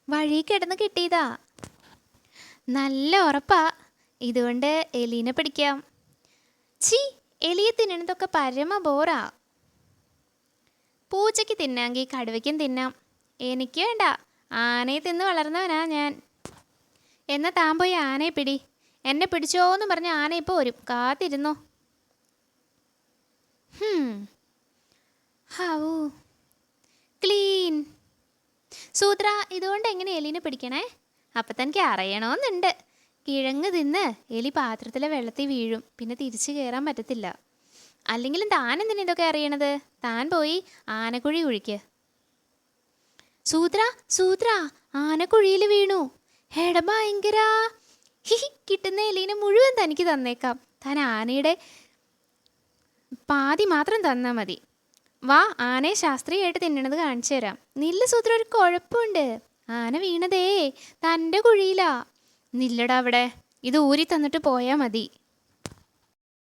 വഴി കിടന്ന് കിട്ടിയതാ. നല്ല ഉറപ്പാ. ഇതുകൊണ്ട് എലീനെ പിടിക്കാം. ചീ, എലിയെ തിന്നണതൊക്കെ പരമ ബോറാ. പൂച്ചയ്ക്ക് തിന്നാമെങ്കിൽ കടുവയ്ക്കും തിന്നാം. എനിക്ക് വേണ്ട. ആനയെ തിന്ന് വളർന്നവനാ ഞാൻ. എന്നാൽ താൻ പോയി ആനയെ പിടി. എന്നെ പിടിച്ചോന്ന് പറഞ്ഞ് ആന ഇപ്പോൾ വരും, കാത്തിരുന്നോ. How clean. സൂത്ര, ഇതുകൊണ്ട് എങ്ങനെ എലീനെ പിടിക്കണേ? അപ്പം തനിക്ക് അറിയണമെന്നുണ്ട്. കിഴങ്ങ് തിന്ന് എലി പാത്രത്തിലെ വെള്ളത്തിൽ വീഴും, പിന്നെ തിരിച്ചു കയറാൻ പറ്റത്തില്ല. അല്ലെങ്കിലും താൻ എന്തിനാ ഇതൊക്കെ അറിയണത്? താൻ പോയി ആനക്കുഴി കുഴിക്ക്. സൂത്ര, സൂത്ര, ആനക്കുഴിയിൽ വീണു. ഹേട ഭയങ്കര. ഹിഹി, കിട്ടുന്ന എലീനെ മുഴുവൻ തനിക്ക് തന്നേക്കാം. താൻ ആനയുടെ പാതി മാത്രം തന്നാൽ മതി. വാ, ആനയെ ശാസ്ത്രീയമായിട്ട് തിന്നണത് കാണിച്ചു തരാം. നില്ല സൂത്ര, ഒരു കുഴപ്പമുണ്ട്. ആന വീണതേ തൻ്റെ കുഴിയിലാ. നില്ലടാ അവിടെ. ഇത് ഊരി തന്നിട്ട് പോയാൽ മതി.